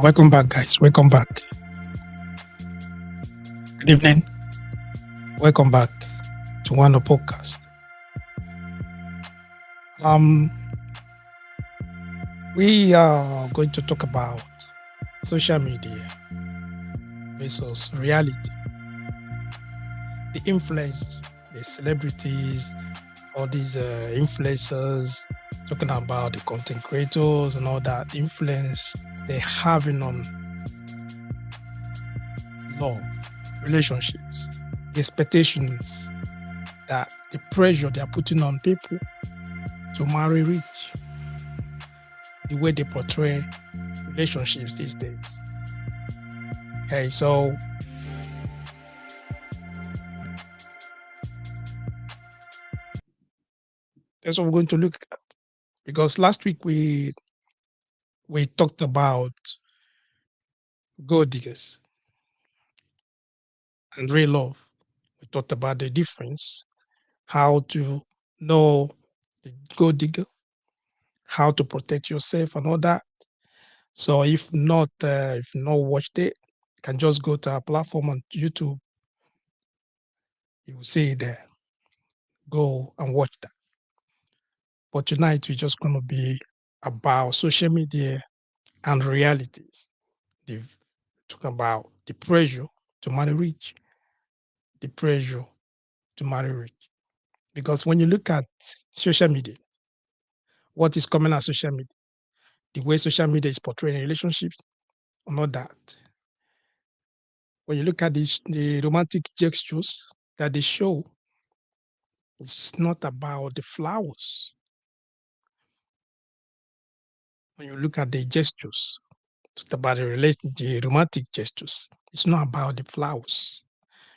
Welcome back, guys. Welcome back. Good evening. Welcome back to one of the podcast. Um, we are going to talk about social media versus reality, the influence, the celebrities, all these influencers, talking about the content creators and all that influence they're having on love, relationships, the expectations, that the pressure they are putting on people to marry rich, the way they portray relationships these days. Okay, so that's what we're going to look at. Because last week we talked about gold diggers and real love. We talked about the difference, how to know the gold digger, how to protect yourself and all that. So if not watched it, you can just go to our platform on YouTube. You will see it there. Go and watch that. But tonight we're just going to be about social media and realities. The talking about the pressure to marry rich, the pressure to marry rich. Because when you look at social media, what is coming at social media, the way social media is portraying relationships, and all that. When you look at the romantic gestures that they show, it's not about the flowers. When you look at the gestures, it's about the romantic gestures. It's not about the flowers.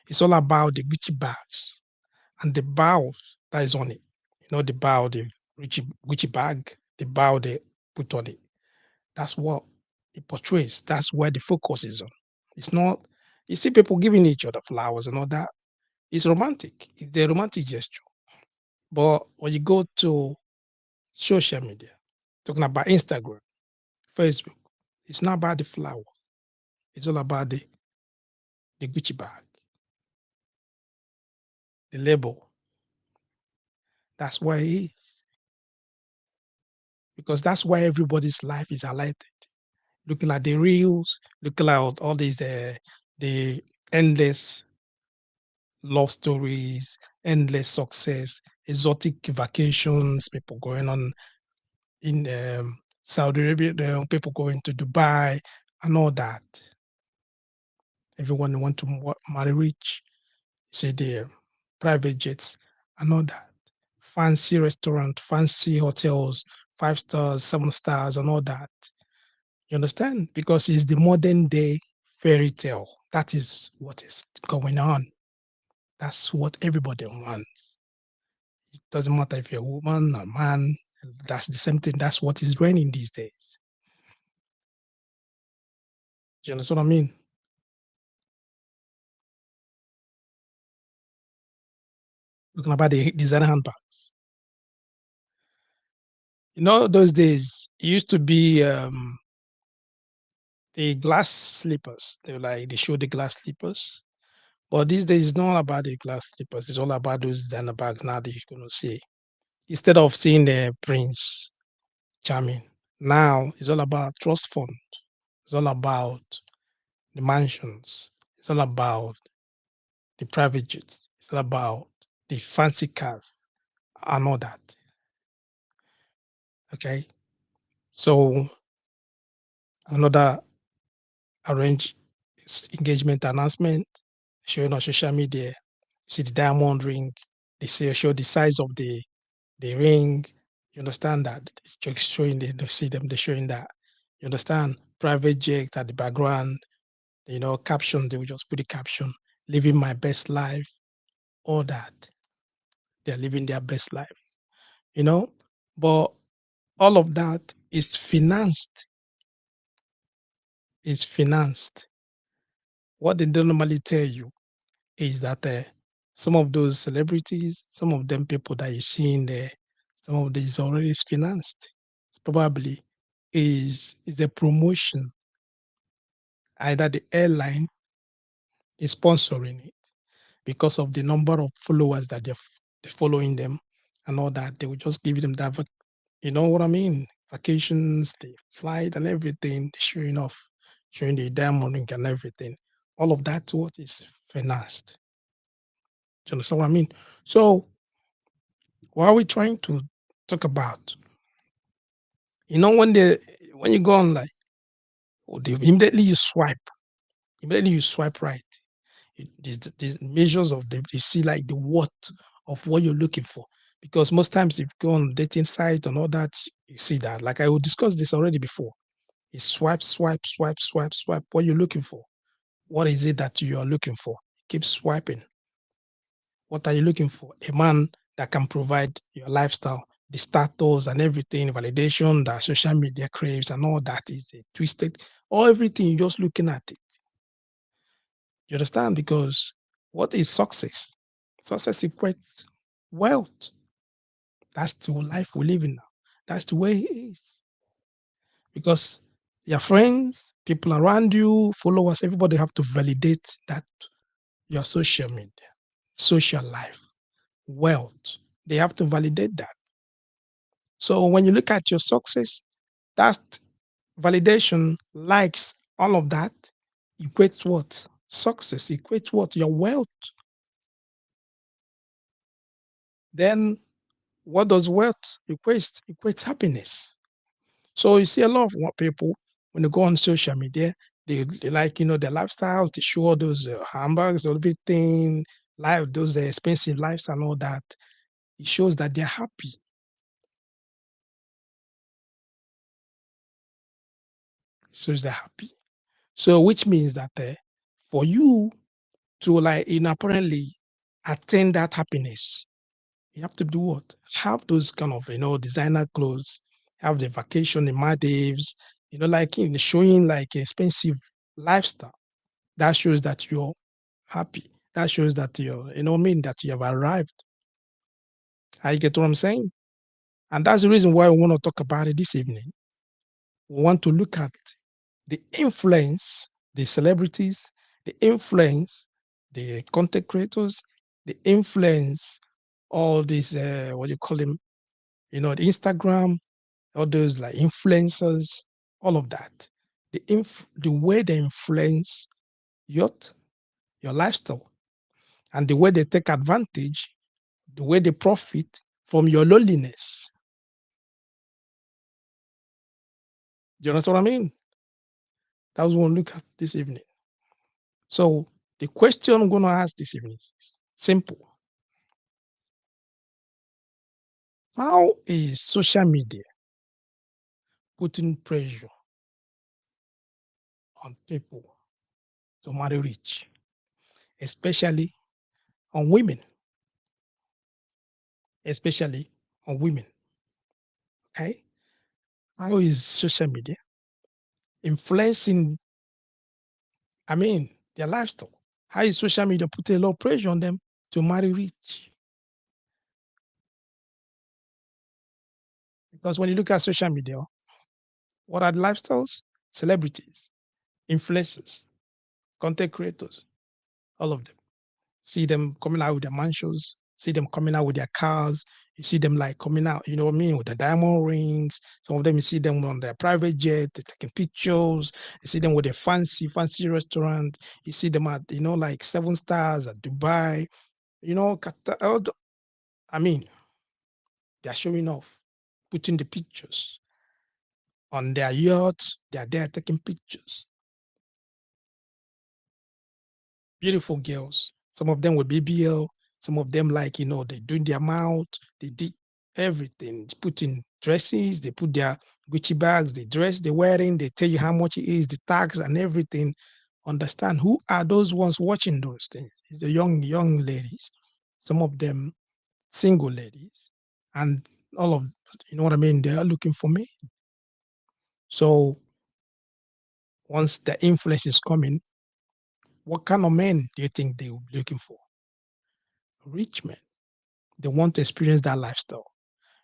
It's all about the Gucci bags and the bow that is on it. You know, the bow, the Gucci bag, the bow they put on it. That's what it portrays. That's where the focus is on. It's not, you see people giving each other flowers and all that. It's romantic. It's a romantic gesture. But when you go to social media, talking about Instagram, Facebook, it's not about the flower. It's all about the Gucci bag, the label. That's what it is. Because that's why everybody's life is highlighted. Looking at the reels, looking at all these the endless love stories, endless success, exotic vacations, people going on in Saudi Arabia, people going to Dubai and all that. Everyone want to marry rich, say the private jets and all that. Fancy restaurant, fancy hotels, 5 stars, 7 stars, and all that. You understand? Because it's the modern day fairy tale. That is what is going on. That's what everybody wants. It doesn't matter if you're a woman or man. That's the same thing. That's what is reigning these days. Do you understand what I mean? Talking about the designer handbags. You know, those days it used to be the glass slippers. They show the glass slippers. But these days it's not about the glass slippers. It's all about those designer bags now that you're gonna see. Instead of seeing the Prince Charming, now it's all about trust fund. It's all about the mansions. It's all about the private jets. It's all about the fancy cars and all that. Okay. So another arrange engagement announcement showing on social media. You see the diamond ring. They say show the size of the ring. You understand that? It's just showing they see them, they're showing that. You understand? Private jet at the background, caption, they will just put the caption, living my best life, all that. They're living their best life, you know. But all of that is financed. What they don't normally tell you is that some of those celebrities, some of them people that you see in there, some of this already is financed. It's probably is a promotion Either the airline is sponsoring it because of the number of followers that they're following them and all that. They will just give them that, you know what I mean? Vacations, the flight and everything, the showing off, showing the diamond ring and everything. All of that what is financed. Do you understand what I mean? So what are we trying to talk about? When you go online, immediately you swipe right. The measures of the you see like the worth of what you're looking for. Because most times if you go on dating site and all that, you see that. Like I will discuss this already before. You swipe, swipe, swipe, swipe, swipe. What you're looking for. What is it that you are looking for? Keep swiping. What are you looking for? A man that can provide your lifestyle, the status and everything, validation that social media craves and all that is a twisted, or everything, you're just looking at it. You understand? Because what is success? Success equates wealth. That's the life we live in now. That's the way it is. Because your friends, people around you, followers, everybody have to validate that your social media, social life, wealth. They have to validate that. So when you look at your success, that validation, likes, all of that equates what? Success equates what? Your wealth. Then what does wealth equate? Equates happiness. So you see a lot of what people when they go on social media, they like their lifestyles. They show all those handbags, everything, life, those expensive lives and all that. It shows that they're happy. It shows they're happy. So which means that for you to apparently attain that happiness, you have to do what? Have those kind of designer clothes, have the vacation in Maldives, showing like expensive lifestyle. That shows that you're happy. That shows that that you have arrived. I get what I'm saying? And that's the reason why we want to talk about it this evening. We want to look at the influence, the celebrities, the influence, the content creators, the influence, all these, what do you call them? The Instagram, all those like influencers, all of that. The way they influence your, your lifestyle and the way they take advantage, the way they profit from your loneliness. Do you understand what I mean? That's what we look at this evening. So the question I'm going to ask this evening is simple. How is social media putting pressure on people to marry rich, especially on women, especially on women? Okay? How is social media influencing, their lifestyle? How is social media putting a lot of pressure on them to marry rich? Because when you look at social media, what are the lifestyles? Celebrities, influencers, content creators, all of them. See them coming out with their mansions, see them coming out with their cars. You see them like coming out, you know what I mean, with the diamond rings. Some of them you see them on their private jet, they're taking pictures. You see them with a fancy restaurant. You see them at, like 7 stars at Dubai. Qatar. I mean, they're showing off, putting the pictures on their yachts. They're there taking pictures. Beautiful girls. Some of them with BBL. Some of them they doing their mouth. They did everything. They put in dresses. They put their Gucci bags. The dress they're wearing. They tell you how much it is, the tags and everything. Understand who are those ones watching those things? It's the young ladies. Some of them single ladies, and all of what I mean. They are looking for me. So once the influence is coming, what kind of men do you think they will be looking for? Rich men. They want to experience that lifestyle.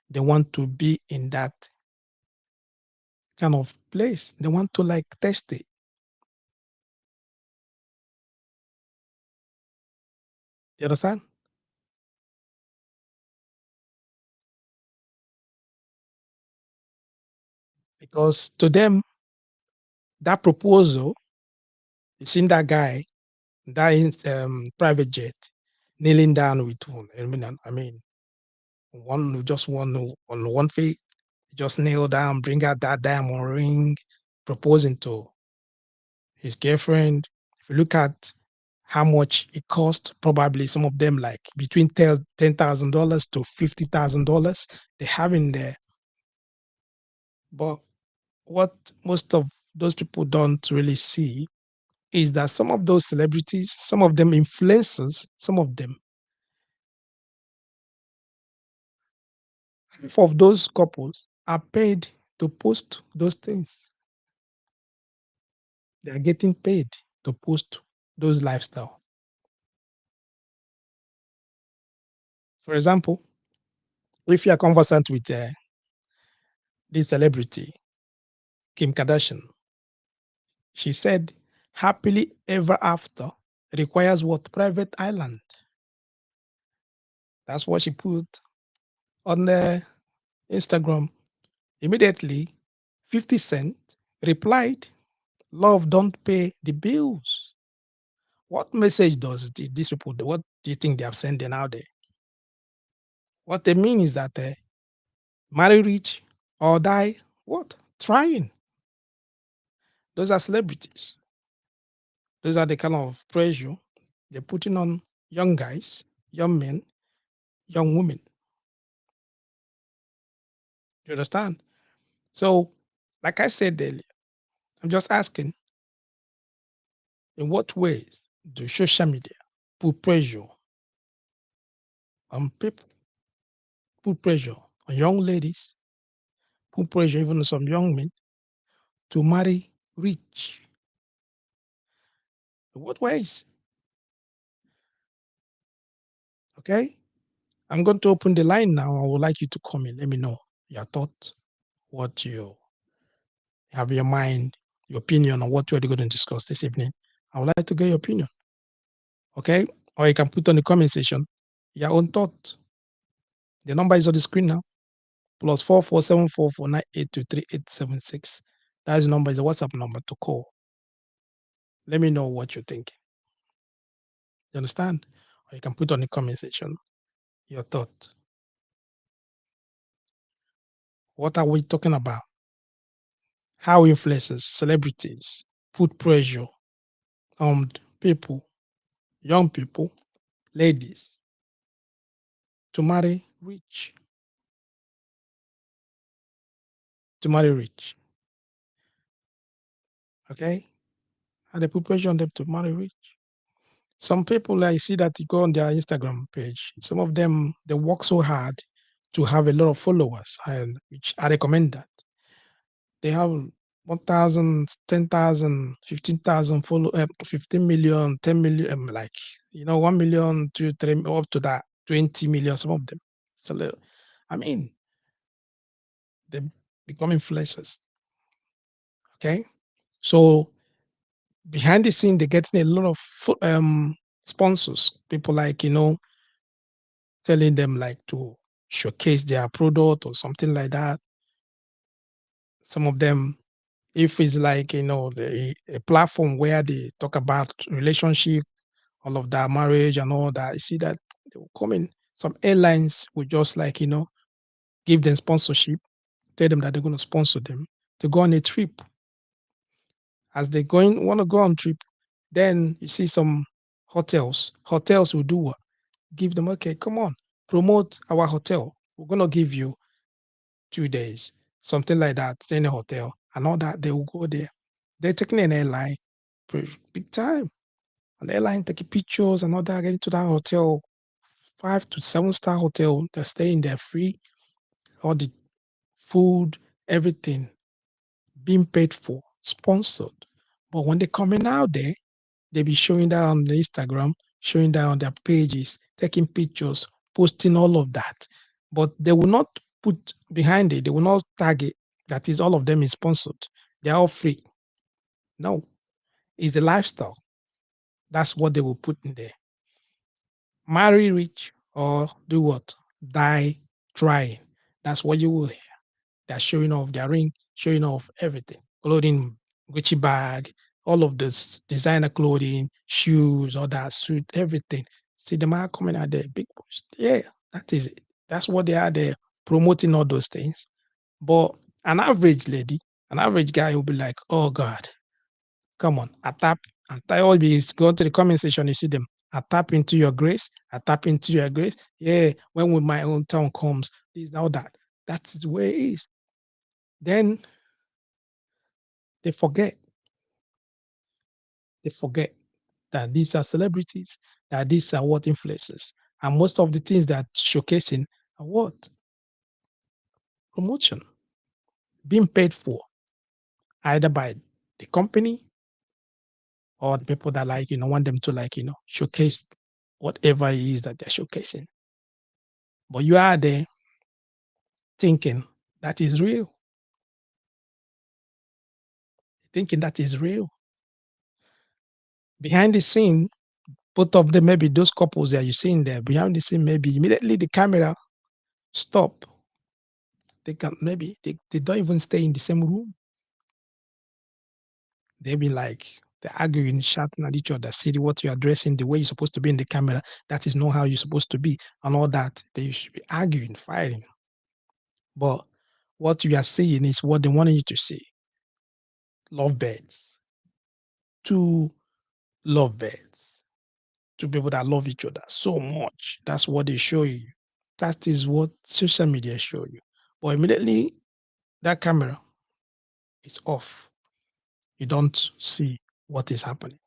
They want to be in that kind of place. They want to test it. You understand? Because to them, that proposal, you seen that guy, that private jet, kneeling down with one. I mean, one just one on one feet, just kneel down, bring out that diamond ring, proposing to his girlfriend. If you look at how much it cost, probably some of them like between $10,000 to $50,000 they have in there. But what most of those people don't really see is that some of those celebrities, some of them influencers, some of them, half of those couples are paid to post those things. They are getting paid to post those lifestyle. For example, if you are conversant with this celebrity, Kim Kardashian, she said, happily ever after requires what? Private island. That's what she put on Instagram. Immediately, 50 Cent replied, love don't pay the bills. What message does these people, what do you think they are sending out there? What they mean is that marry rich or die, what? Trying. Those are celebrities. Those are the kind of pressure they're putting on young guys, young men, young women. You understand? So, like I said earlier, I'm just asking, in what ways do social media put pressure on people, put pressure on young ladies, put pressure even on some young men to marry rich? In what ways? Okay? I'm going to open the line now. I would like you to come in. Let me know your thought, what you have in your mind, your opinion on what we're going to discuss this evening. I would like to get your opinion. Okay? Or you can put on the comment section your own thought. The number is on the screen now. +447449823876. That's the number, is a WhatsApp number to call. Let me know what you think. You understand? Or you can put on the comment section your thought. What are we talking about? How influencers, celebrities put pressure on people, young people, ladies to marry rich, to marry rich. Okay? And they put pressure on them to marry rich. Some people, I see that you go on their Instagram page. Some of them, they work so hard to have a lot of followers, and which I recommend that. They have 1,000, 10,000, 15,000 follow, 15 million, 10 million, 1 million to 3, up to that 20 million, some of them. So, I mean, they become influencers. Okay. So behind the scene, they're getting a lot of sponsors, people like, telling them like to showcase their product or something like that. Some of them, if it's like, a platform where they talk about relationship, all of that, marriage and all that, you see that they will come in. Some airlines will just like, give them sponsorship, tell them that they're going to sponsor them to go on a trip. As they want to go on trip, then you see some hotels will do what? Give them, okay, come on, promote our hotel. We're going to give you 2 days, something like that, stay in a hotel and all that. They will go there. They're taking an airline, big time. An airline taking pictures and all that, getting to that hotel, 5 to 7 star hotel. They're staying there free, all the food, everything being paid for, sponsored. But when they're coming out there, they be showing that on the Instagram, showing that on their pages, taking pictures, posting all of that. But they will not put behind it, they will not tag it. That is, all of them is sponsored. They're all free. No, it's a lifestyle. That's what they will put in there. Marry rich or do what? Die trying. That's what you will hear. They're showing off their ring, showing off everything, clothing, Gucci bag, all of this designer clothing, shoes, all that suit, everything. See the man coming out there, big boys. Yeah, that is it. That's what they are there promoting all those things. But an average lady, an average guy will be like, oh God, come on, I tap always go to the comment section, you see them. I tap into your grace, I tap into your grace. Yeah, when will my own turn comes, this, all that. That's the way it is. Then they forget, they forget that these are celebrities, that these are what influencers. And most of the things that showcasing are what? Promotion, being paid for, either by the company or the people that like, want them to like, showcase whatever it is that they're showcasing. But you are there thinking that is real, thinking that is real. Behind the scene, both of them, maybe those couples that you're seeing there, behind the scene, maybe immediately the camera stop. They can maybe they don't even stay in the same room. They be like they're arguing, shouting at each other, see what you're addressing, the way you're supposed to be in the camera, that is not how you're supposed to be, and all that. They should be arguing, fighting. But what you are seeing is what they wanted you to see. Lovebirds. Two lovebirds. Two people that love each other so much. That's what they show you. That is what social media show you. But immediately that camera is off. You don't see what is happening.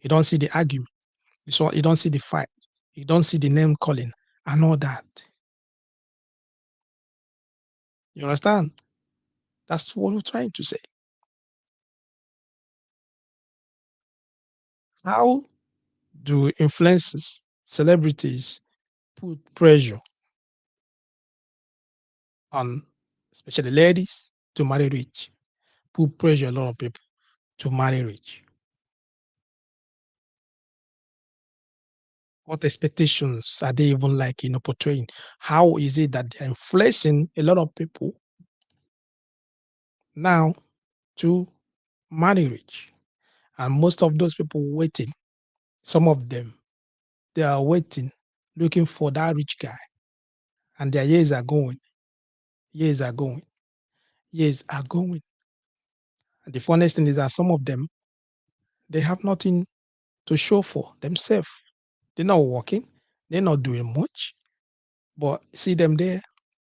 You don't see the argument. You don't see the fight. You don't see the name calling and all that. You understand? That's what we're trying to say. How do influencers, celebrities put pressure on, especially ladies, to marry rich? Put pressure on a lot of people to marry rich. What expectations are they even like, portraying? How is it that they're influencing a lot of people now to marry rich? And most of those people waiting, some of them, they are waiting, looking for that rich guy. And their years are going, years are going, years are going. And the funniest thing is that some of them, they have nothing to show for themselves. They're not working, they're not doing much, but see them there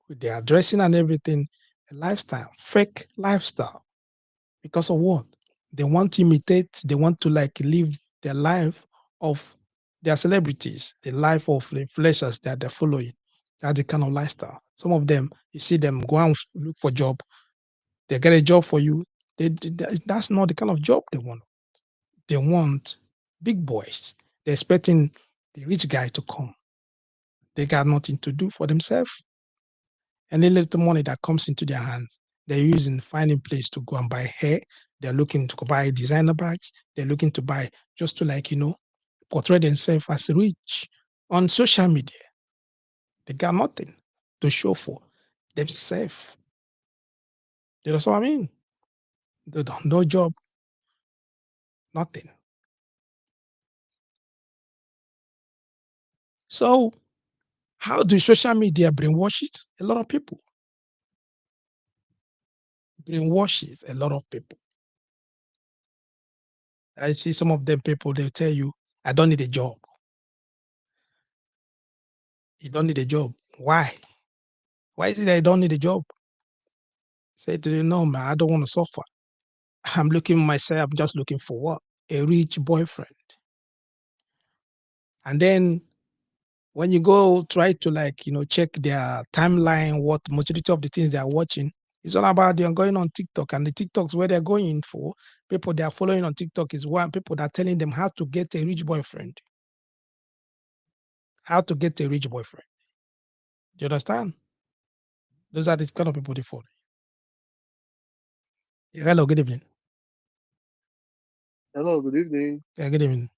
with their dressing and everything, a lifestyle, fake lifestyle. Because of what? They want to imitate, they want to like live their life of their celebrities, the life of the influencers that they're following. That's the kind of lifestyle. Some of them, you see them go and look for a job, they get a job for you. That's not the kind of job they want. They want big boys. They're expecting the rich guy to come. They got nothing to do for themselves. Any little money that comes into their hands, they're using finding place to go and buy hair. They're looking to buy designer bags. They're looking to buy just to like, portray themselves as rich on social media. They got nothing to show for themselves. You know what I mean? They don't no job, nothing. So how do social media brainwash it? A lot of people brainwashes a lot of people. I see some of them people, they'll tell you, I don't need a job. You don't need a job. Why? Why is it that I don't need a job? Say to them, no, man, I don't want to suffer. I'm looking myself, I'm just looking for what? A rich boyfriend. And then when you go try to like, check their timeline, what majority of the things they are watching, it's all about them going on TikTok. And the TikToks where they're going for, people they are following on TikTok is one people that are telling them how to get a rich boyfriend. How to get a rich boyfriend. Do you understand? Those are the kind of people they follow. Hello, good evening. Hello, good evening. Yeah, good evening.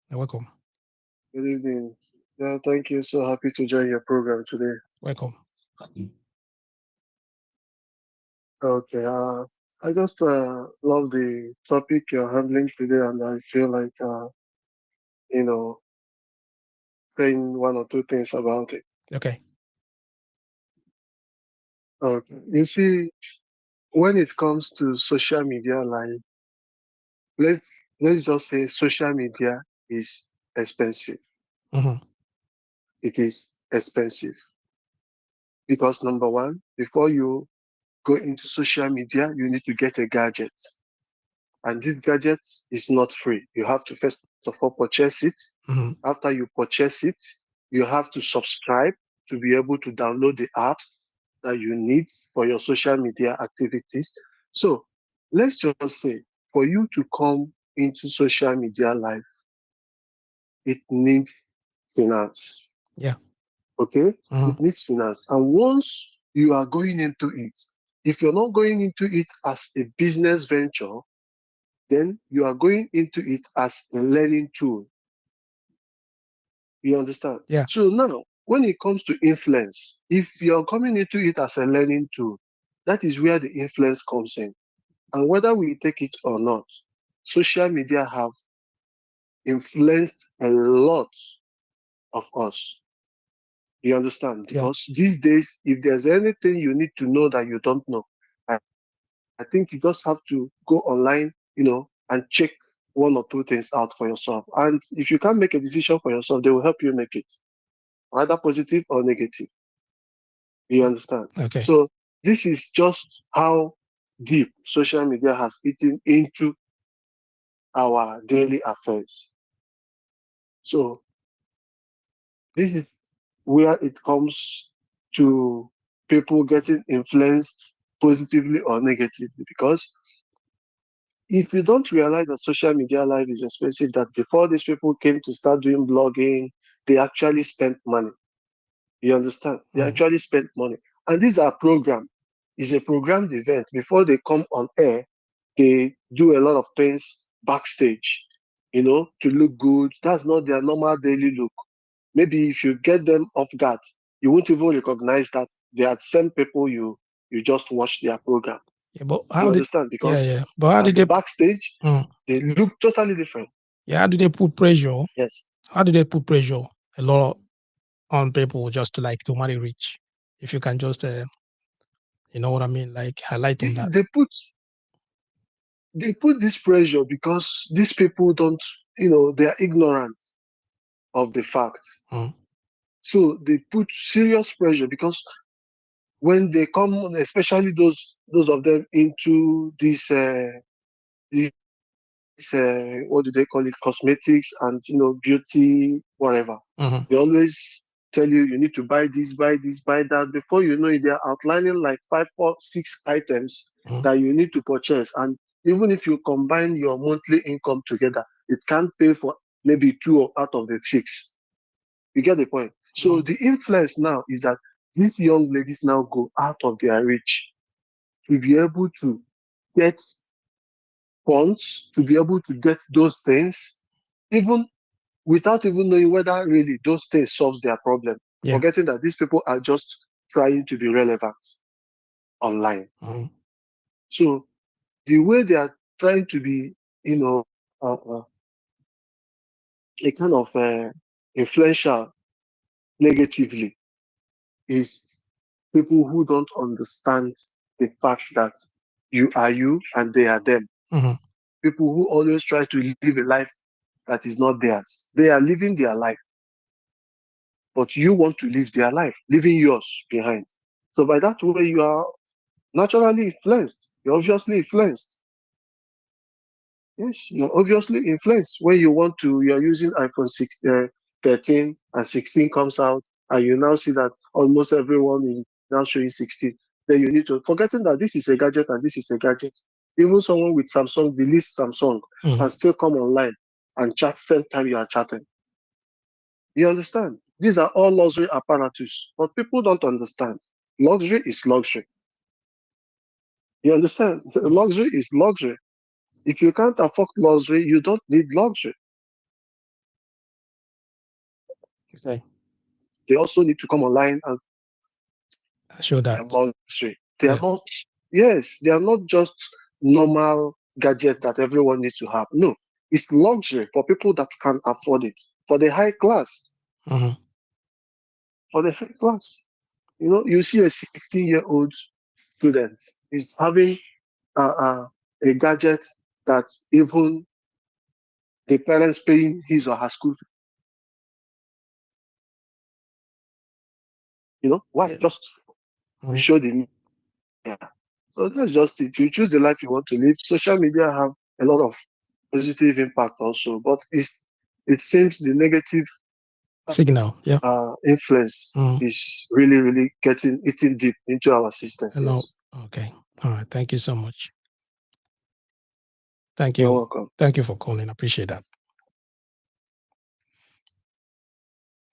You're welcome. Good evening. Yeah, thank you. So happy to join your program today. Welcome. Okay, I just love the topic you're handling today, and I feel like you know saying one or two things about it. Okay. Okay, you see, when it comes to social media, like let's let's just say social media is expensive. Mm-hmm. It is expensive because number one, before you go into social media, you need to get a gadget. And this gadget is not free. You have to first of all purchase it. Mm-hmm. After you purchase it, you have to subscribe to be able to download the apps that you need for your social media activities. So let's just say for you to come into social media life, it needs finance. Yeah. Okay? Mm-hmm. It needs finance. And once you are going into it, if you're not going into it as a business venture, then you are going into it as a learning tool. You understand? Yeah. So now, when it comes to influence, if you're coming into it as a learning tool, that is where the influence comes in. And whether we take it or not, social media have influenced a lot of us. You understand? Yeah. Because these days, if there's anything you need to know that you don't know, I, I think you just have to go online, and check one or two things out for yourself. And if you can't make a decision for yourself, they will help you make it, either positive or negative. You understand? Okay. So this is just how deep social media has eaten into our daily affairs. So this is where it comes to people getting influenced positively or negatively. Because if you don't realize that social media life is expensive, that before these people came to start doing blogging, they actually spent money. You understand? They Mm-hmm. actually spent money. And these are programmed. It's a programmed event. Before they come on air, they do a lot of things backstage, to look good. That's not their normal daily look. Maybe if you get them off guard, you won't even recognize that they are the same people you just watched their program. Yeah. But You how did? understand? Yeah. Because Yeah. But how at did the they? backstage, Mm, they look totally different. yeah. How did they put pressure? Yes. How did they put pressure a lot on people just to like to marry rich? If you can just, you know what I mean, like highlight on Yes, that. they put this pressure because these people don't, they are ignorant of the fact. Mm, So they put serious pressure because when they come, especially those of them into this what do they call it, cosmetics and beauty, whatever. mm-hmm. They always tell you need to buy this, buy this, buy that. Before you know it, they're outlining like five, four, six items Mm, that you need to purchase. And even if you combine your monthly income together, it can't pay for maybe two out of the six. You get the point? So mm, the influence now is that these young ladies now go out of their reach to be able to get funds, to be able to get those things, even without even knowing whether really those things solves their problem, yeah. forgetting that these people are just trying to be relevant online. Mm, So the way they are trying to be, you know, uh, uh, a kind of influential negatively is people who don't understand the fact that you are you and they are them. mm-hmm. People who always try to live a life that is not theirs. They are living their life, but you want to live their life, leaving yours behind. So by that way, you are naturally influenced. You're obviously influenced. Yes, you're obviously influenced when you're using iPhone 13 and 16 comes out, and you now see that almost everyone is now showing 16. Then you need to, forgetting that this is a gadget and this is a gadget. Even someone with Samsung, the least Samsung, Mm-hmm. can still come online and chat same time you are chatting. You understand? These are all luxury apparatus, but people don't understand. Luxury is luxury. You understand? Luxury is luxury. If you can't afford luxury, you don't need luxury. Okay. they also need to come online and Show their that. luxury. They are Yeah. not, yes, they are not just normal gadgets that everyone needs to have. No, it's luxury for people that can afford it, for the high class, Mm-hmm. for the high class. You know, you see a 16-year-old student is having a gadget that even the parents paying his or her school fee. You know, why? Yeah. Just to Mm-hmm. show the media. So that's just it. You choose the life you want to live. Social media have a lot of positive impact also, but it seems the negative Signal. Yeah. influence Mm-hmm. is really, really getting eating deep into our system. I know. Yes, Okay. All right. Thank you so much. Thank you're you. welcome. Thank you for calling. I appreciate that.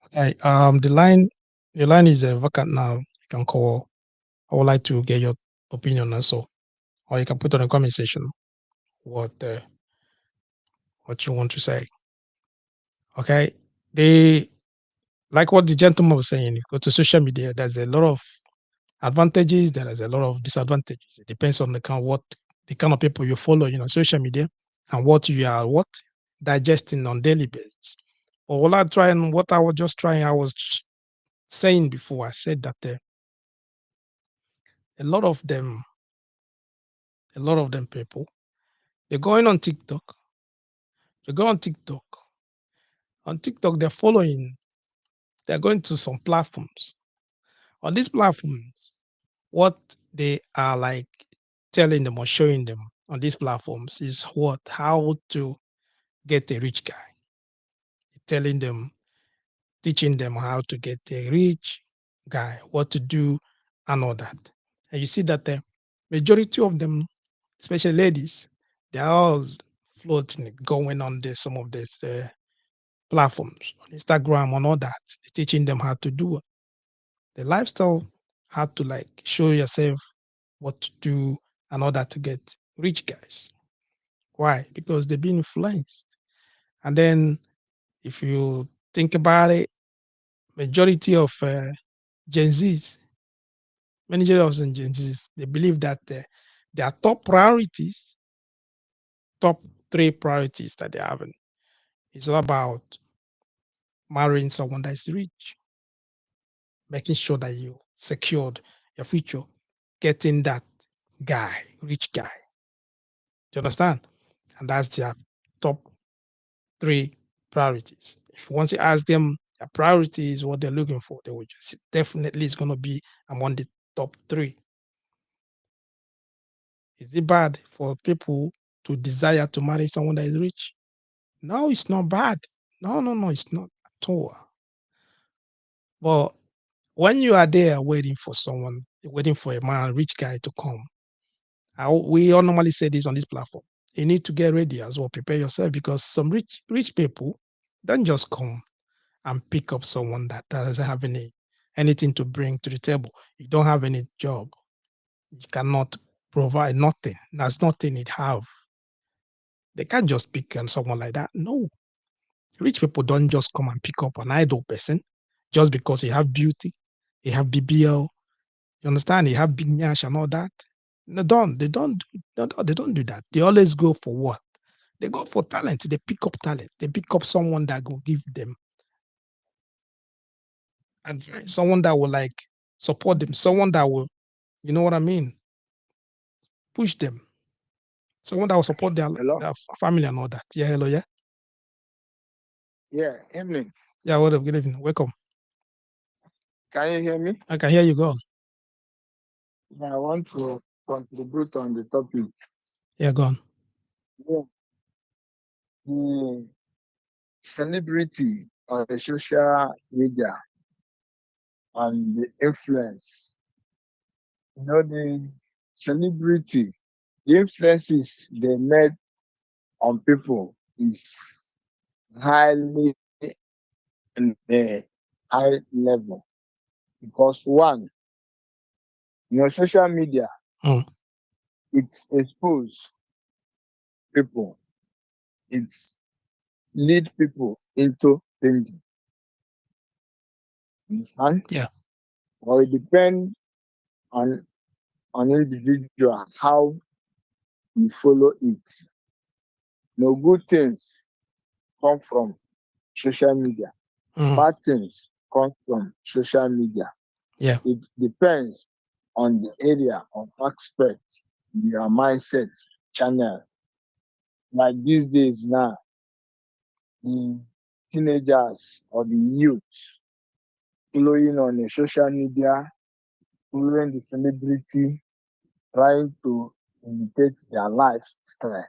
Okay. The line is vacant now. You can call. I would like to get your opinion also, or you can put on a comment section what uh, what you want to say. Okay. They like what the gentleman was saying. You go to social media. There's a lot of advantages. There is a lot of disadvantages. It depends on the kind of people you follow, on social media, and what you are digesting on daily basis. But what I was just trying, I was saying before. I said that a lot of them, people, they're going on TikTok. They go on TikTok. On TikTok, they're following. They're going to some platforms. On these platforms, what they are like telling them or showing them on these platforms is how to get a rich guy, telling them, teaching them how to get a rich guy, what to do, and all that. And you see that the majority of them, especially ladies, they're all floating, going on some of these platforms, on Instagram, and all that, teaching them how to do the lifestyle, how to like show yourself what to do, and all that to get rich guys. Why? Because they've been influenced. And then if you think about it, majority of Gen Zs, many generations Gen Zs, they believe that their top three priorities that they're having is all about marrying someone that is rich, making sure that you secured your future, getting that guy, rich guy. Do you understand? And that's their top three priorities. If once you ask them their priorities, what they're looking for, they will just definitely is going to be among the top three. Is it bad for people to desire to marry someone that is rich? No, it's not bad. No, no, no, it's not at all. But when you are there waiting for a man, rich guy to come, we all normally say this on this platform. You need to get ready as well, prepare yourself because some rich people don't just come and pick up someone that doesn't have anything to bring to the table. You don't have any job. You cannot provide nothing. There's nothing it have. They can't just pick on someone like that. No. Rich people don't just come and pick up an idle person just because he have beauty, he have BBL, you understand? He have big nyash and all that. They don't do that. They always go for what? They go for talent. They pick up talent. They pick up someone that will give them advice, someone that will like support them, someone that will, you know what I mean, push them, someone that will support Hello? their family and all that. Yeah, hello, yeah. Yeah, evening. Yeah, what up? Good evening. Welcome. Can you hear me? I can hear you go on. I want to contribute on the topic. Yeah, go on. Yeah. The celebrity on the social media and the influence. The celebrity, the influences they made on people is highly in the high level. Because one, social media, Mm, it expose people, it lead people into danger. Understand? Yeah. Or it depends on individual how you follow it. No good things come from social media. Mhm. Bad things come from social media. Yeah. It depends on the area or aspect your mindset channel. Like these days now, the teenagers or the youth following on the social media, following the celebrity, trying to imitate their lifestyle.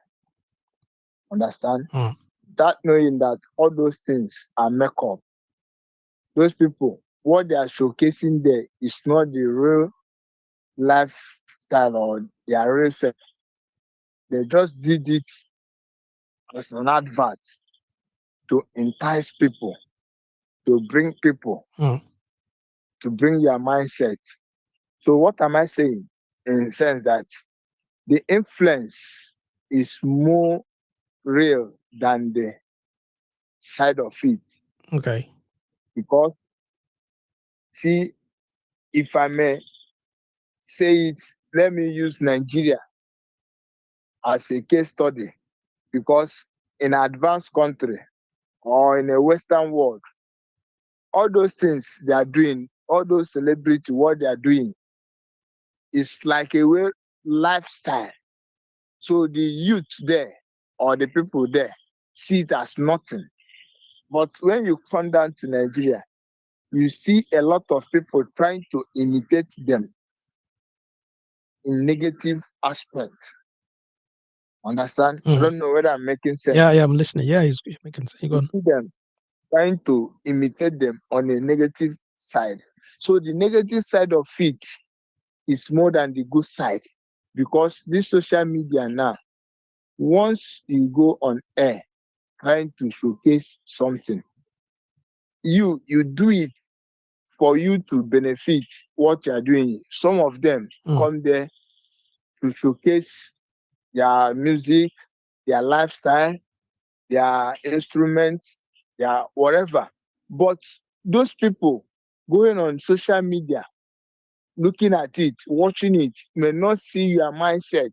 Understand? Mm. That knowing that all those things are makeup. Those people, what they are showcasing there is not the real lifestyle or their real self. They just did it as an advert to entice people, to bring people, Mm. to bring your mindset. So what am I saying? In the sense that the influence is more real than the side of it. Okay. Because see, if I may say it, let me use Nigeria as a case study. Because in an advanced country or in a Western world, all those things they are doing, all those celebrities, what they are doing is like a way lifestyle. So the youth there or the people there see it as nothing. But when you come down to Nigeria, you see a lot of people trying to imitate them in negative aspect. Understand? I Mhm. don't know whether I'm making Yeah. sense. Yeah. I'm listening. Yeah. He's making sense. Go You on. see them trying to imitate them on a negative side. So the negative side of it is more than the good side because this social media now, once you go on air trying to showcase something, you do it for you to benefit what you are doing. Some of them Mm. come there to showcase their music, their lifestyle, their instruments, their whatever. But those people going on social media, looking at it, watching it, may not see your mindset,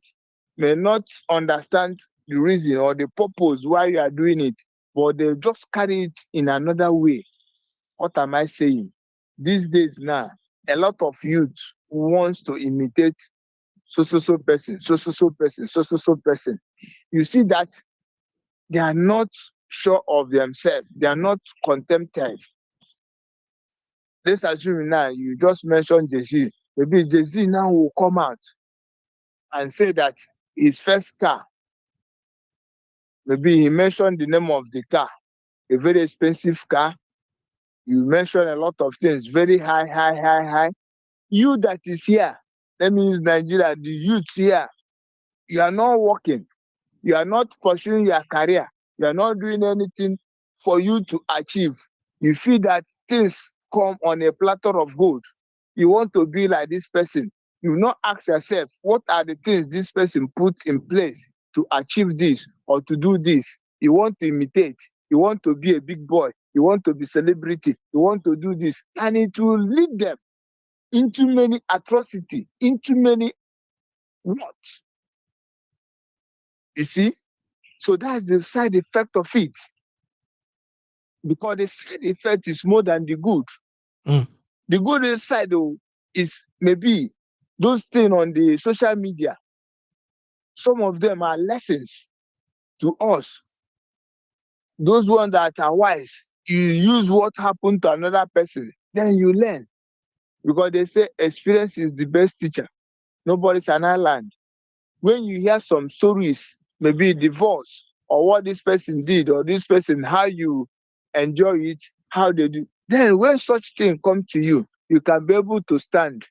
may not understand the reason or the purpose why you are doing it, but they just carry it in another way. What am I saying? These days now, a lot of youth wants to imitate so person, so person, so person. You see that they are not sure of themselves. They are not contented. Let's assume now you just mentioned Jay-Z. Maybe Jay-Z now will come out and say that his first car, maybe he mentioned the name of the car, a very expensive car. You mentioned a lot of things, very high. You that is here, let me use Nigeria, the youth here, you are not working. You are not pursuing your career. You are not doing anything for you to achieve. You feel that things come on a platter of gold. You want to be like this person. You not ask yourself, what are the things this person put in place to achieve this or to do this? You want to imitate. You want to be a big boy. You want to be celebrity. You want to do this. And it will lead them into many atrocity, into many what? You see? So that's the side effect of it. Because the side effect is more than the good. Mm. The good side though is maybe those things on the social media. Some of them are lessons to us. Those ones that are wise, you use what happened to another person, then you learn. Because they say experience is the best teacher. Nobody's an island. When you hear some stories, maybe divorce or what this person did or this person, how you enjoy it, how they do, then when such thing come to you, you can be able to stand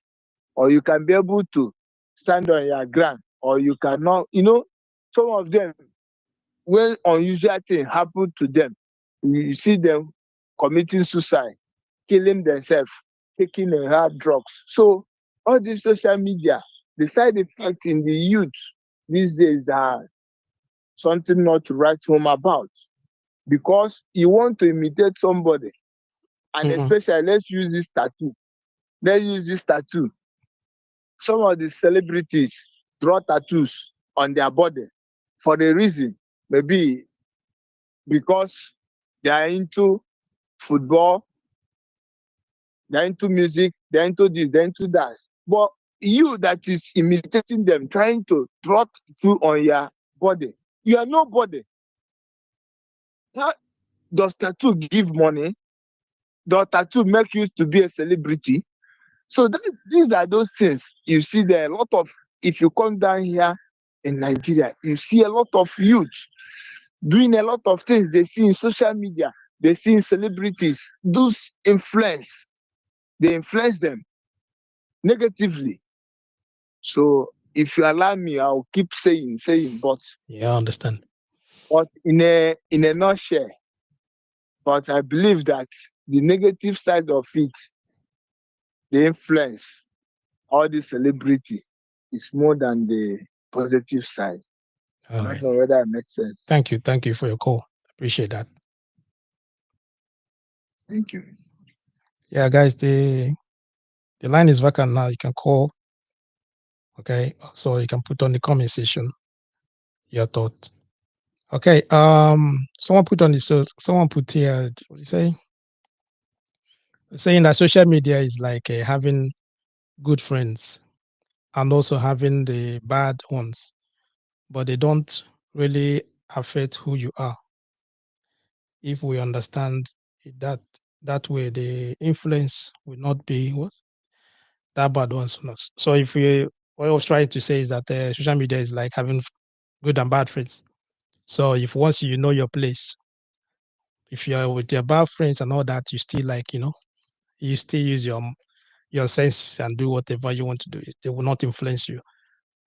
or you can be able to stand on your ground or you cannot, some of them, when unusual thing happen to them, you see them committing suicide, killing themselves, taking hard drugs. So all this social media, the side effects in the youth these days are something not to write home about because you want to imitate somebody And Mm-hmm. especially, let's use this tattoo. Let's use this tattoo. Some of the celebrities draw tattoos on their body for the reason, maybe because they are into football, they're into music, they're into this, they're into that. But you that is imitating them, trying to draw tattoo on your body, you are nobody. How does tattoo give money? Does tattoo make you to be a celebrity? So these are those things you see there. A lot of, if you come down here in Nigeria, you see a lot of youth doing a lot of things they see in social media, they see in celebrities. Those influence, they influence them negatively. So if you allow me, I'll keep saying, Yeah, I understand. but in a nutshell, but I believe that the negative side of it, the influence, all the celebrity is more than the positive side. I All don't right. know whether it makes sense. Thank you. Thank you for your call. Appreciate that. Thank you. Yeah, guys, the line is vacant now. You can call. Okay. So you can put on the comment section your thought. Okay. Someone put on the so someone put here, what do you say? Saying that social media is like having good friends and also having the bad ones, but they don't really affect who you are. If we understand it that way, the influence will not be what that bad ones on us. So if we what I was trying to say is that social media is like having good and bad friends. So if once you know your place, if you're with your bad friends and all that, you still like you still use your sense and do whatever you want to do. They will not influence you.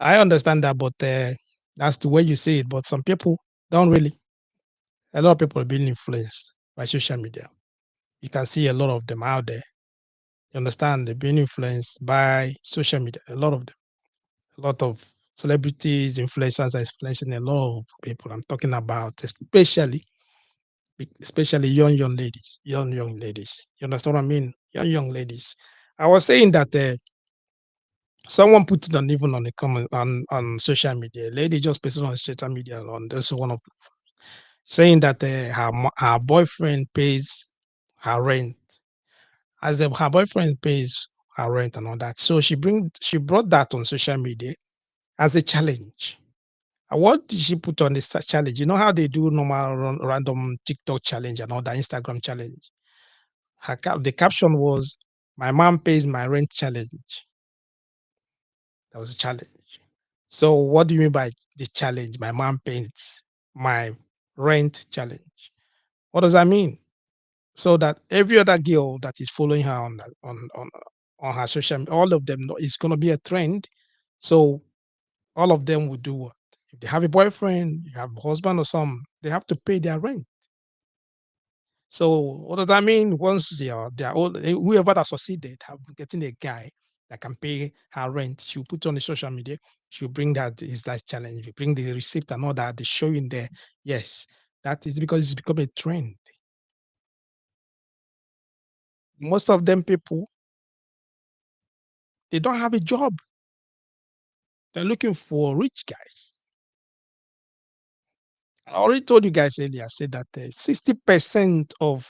I understand that, but that's the way you say it. But some people don't really. A lot of people are being influenced by social media. You can see a lot of them out there. You understand? They're being influenced by social media. A lot of them. A lot of celebrities, influencers are influencing a lot of people. I'm talking about especially young ladies, young ladies. You understand what I mean? Young ladies. I was saying that someone put it on even on the comment on social media. A lady just posted on social media on this one of saying that her boyfriend pays her rent as her boyfriend pays her rent and all that. So she brought that on social media as a challenge. And what did she put on this challenge? You know how they do normal random TikTok challenge and all that Instagram challenge. The caption was, "My mom pays my rent challenge." That was a challenge. So what do you mean by the challenge? My mom pays my rent challenge. What does that mean? So that every other girl that is following her on her social, all of them is going to be a trend. So all of them will do what? If they have a boyfriend, you have a husband or some, they have to pay their rent. So what does that mean? Once they are all, whoever that succeeded have getting a guy that can pay her rent, she'll put on the social media, she'll bring that is that challenge, you bring the receipt and all that, they show in there. Yes, that is because it's become a trend. Most of them people, they don't have a job. They're looking for rich guys. I already told you guys earlier, I said that 60% of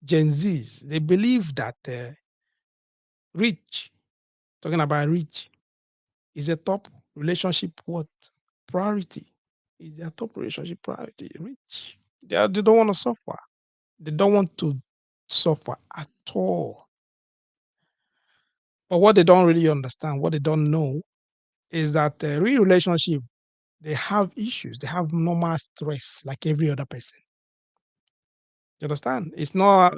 Gen Zs, they believe that rich, talking about rich, is a top relationship what? Priority. Is their top relationship priority. Rich. They don't want to suffer. They don't want to suffer at all. But what they don't really understand, what they don't know, is that real relationship, they have issues. They have normal stress like every other person. You understand? It's not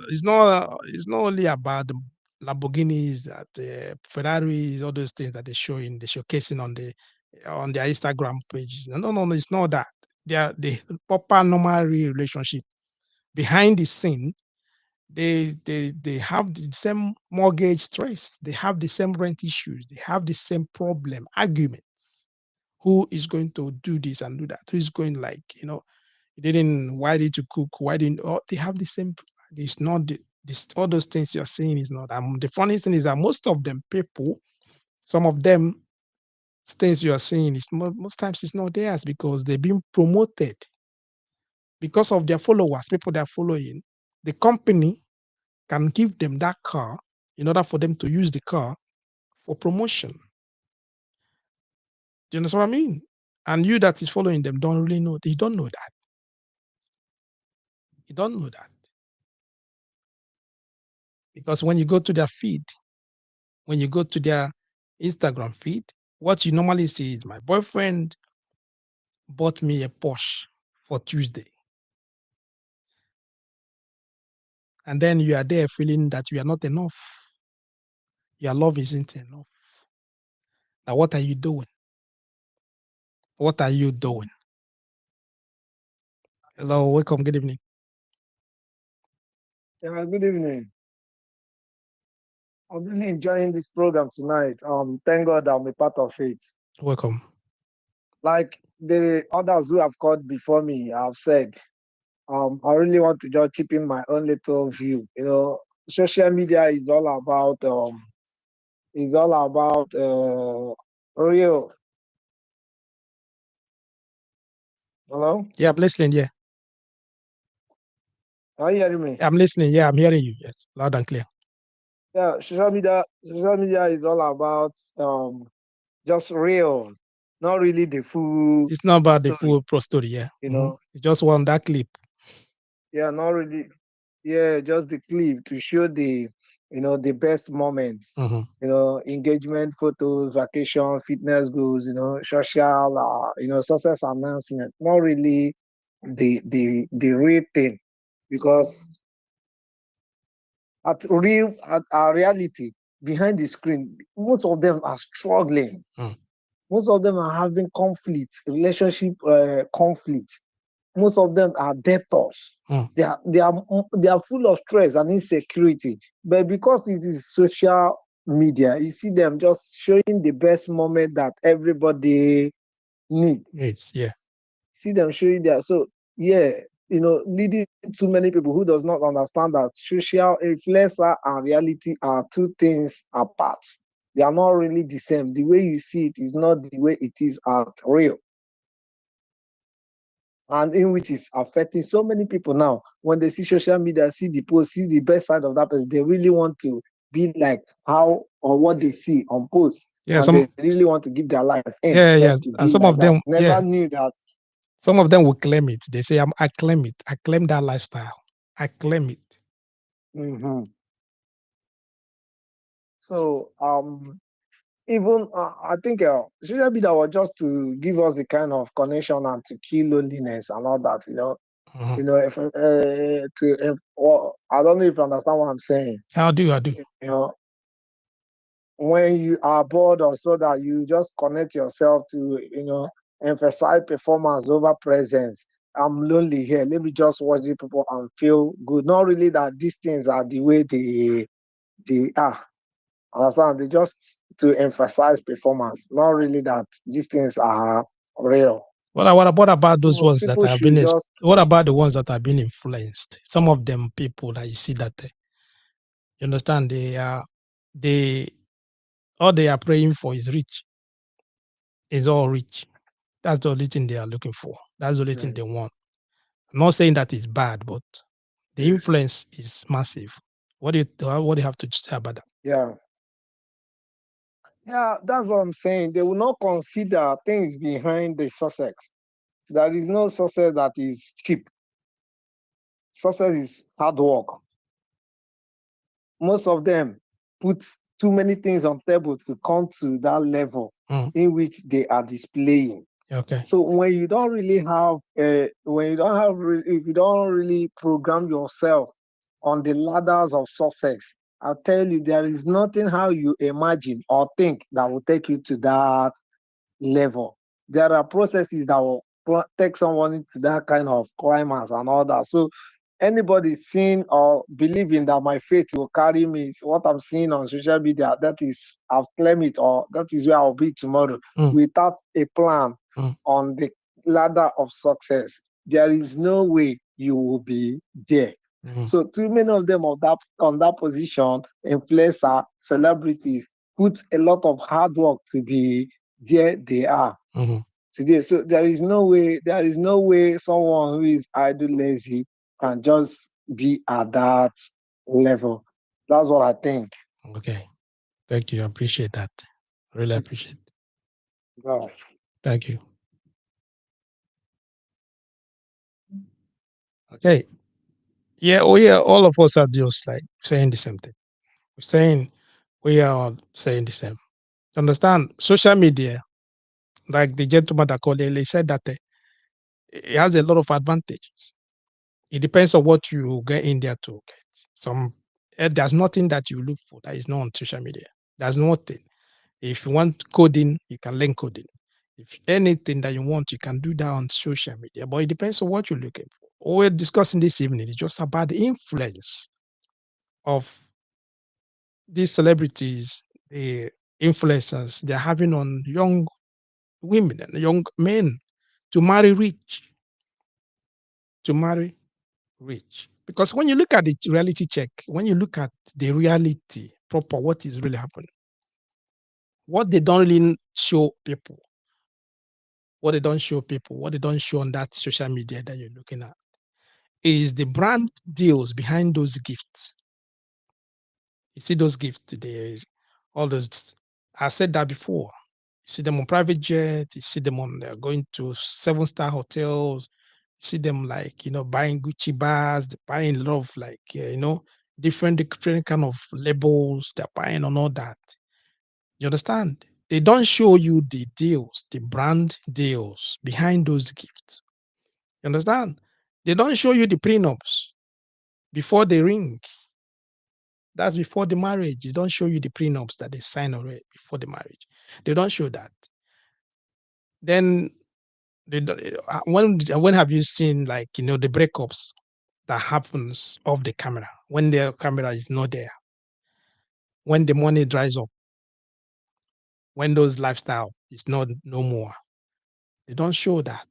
only about the Lamborghinis, that Ferraris, all those things that they're showcasing on their Instagram pages. No, no, no, no, it's not that. They are the proper normal real relationship. Behind the scene, they have the same mortgage stress, they have the same rent issues, they have the same problem, arguments. Who is going to do this and do that? Who is going like, you didn't why did you cook? Why didn't they have the same it's not This all those things you're saying is not. The funny thing is that most of them people, some of them things you are saying is most times it's not theirs because they've been promoted because of their followers, people they are following. The company can give them that car in order for them to use the car for promotion. Do you understand what I mean? And you that is following them don't really know. You don't know that. You don't know that. Because when you go to their feed, when you go to their Instagram feed, what you normally see is my boyfriend bought me a Porsche for Tuesday. And then you are there feeling that you are not enough. Your love isn't enough. Now, what are you doing? What are you doing? Hello, welcome, good evening. Yeah, good evening. I'm really enjoying this program tonight. Thank God I'm a part of it. Welcome. Like the others who have called before me have said, I really want to just chip in my own little view. Social media is all about real. Hello? Yeah, I'm listening. Yeah, Are you hearing me? I'm listening. Yeah, I'm hearing you. Yes, loud and clear. Yeah, social media is all about just real, not really the full It's not about the story, full pro story. Yeah, you know. you just want that clip. Yeah, not really. Yeah, just the clip to show the best moments, Mhm. engagement photos, vacation, fitness goals, social, success announcement. Not really the real thing, because at our reality behind the screen, most of them are struggling. Mm. Most of them are having conflict, relationship conflict. Most of them are debtors. Mm. They are full of stress and insecurity. But because it is social media, you see them just showing the best moment that everybody need. It's yeah. See them showing there. So yeah, leading too many people who does not understand that social influencer and reality are two things apart. They are not really the same. The way you see it is not the way it is at real, and in which is affecting so many people now. When they see social media, see the post, see the best side of that person, they really want to be like how or what they see on post, Yeah, and they really want to give their life in yeah, just to and be some like of that. them, Never yeah, knew that. some of them will claim it. They say, I claim it. I claim that lifestyle. I claim it. Mhm. So even I think social media was just to give us a kind of connection and to kill loneliness and all that. Mhm. If I don't know if you understand what I'm saying. I do. I do. You know, when you are bored or so that you just connect yourself to emphasize performance over presence. I'm lonely here, let me just watch the people and feel good. Not really that these things are the way they are. Understand? They just to emphasize performance, not really that these things are real. What about those So ones that people have been? should just What about the ones that have been influenced? Some of them people that you see that you understand they all they are praying for is rich. Is all rich. That's the only thing they are looking for. That's the only thing they want. I'm not saying that is bad, but the influence is massive. What do you have to say about that? yeah. Yeah, that's what I'm saying. They will not consider things behind the success. There is no success that is cheap. Success is hard work. Most of them put too many things on table to come to that level Mm. in which they are displaying. Okay. So when you don't really have, if you don't really program yourself on the ladders of success, I'll tell you there is nothing how you imagine or think that will take you to that level. There are processes that will take someone into that kind of climax and all that. So anybody seeing or believing that my faith will carry me, what I'm seeing on social media, that is I've claimed it, or that is where I'll be tomorrow, Mm. without a plan Mm. on the ladder of success, there is no way you will be there. Mhm. So too many of them on that position, influencer, celebrities, put a lot of hard work to be there they are Mhm. today. So there is no way someone who is idle lazy can just be at that level. That's what I think. Okay. Thank you. I appreciate that. Really appreciate. Yeah. Thank you. Okay. Yeah. Oh, yeah. All of us are just like saying the same thing. We're saying we are all saying the same. You understand? Social media, like the gentleman that called earlier, he said that it has a lot of advantages. It depends on what you get in there to get. Some there's nothing that you look for that is not on social media. There's nothing. If you want coding, you can learn coding. If anything that you want, you can do that on social media. But it depends on what you're looking for. What we're discussing this evening is just about the influence of these celebrities, the influencers they're having on young women and young men to marry rich, to marry rich. Because when you look at the reality check, when you look at the reality proper, what is really happening, what they don't really show people, what they don't show people, what they don't show on that social media that you're looking at is the brand deals behind those gifts. You see those gifts today, all those. I said that before. You see them on private jet. You see them on going to 7-star hotels. You see them like buying Gucci bars. They're buying a lot of like different kind of labels. They're buying on all that. You understand? They don't show you the deals, the brand deals behind those gifts. You understand? They don't show you the prenups before they ring. That's before the marriage. They don't show you the prenups that they sign already before the marriage. They don't show that. Then when have you seen like the breakups that happens off the camera when the camera is not there, when the money dries up, when those lifestyle is not no more? They don't show that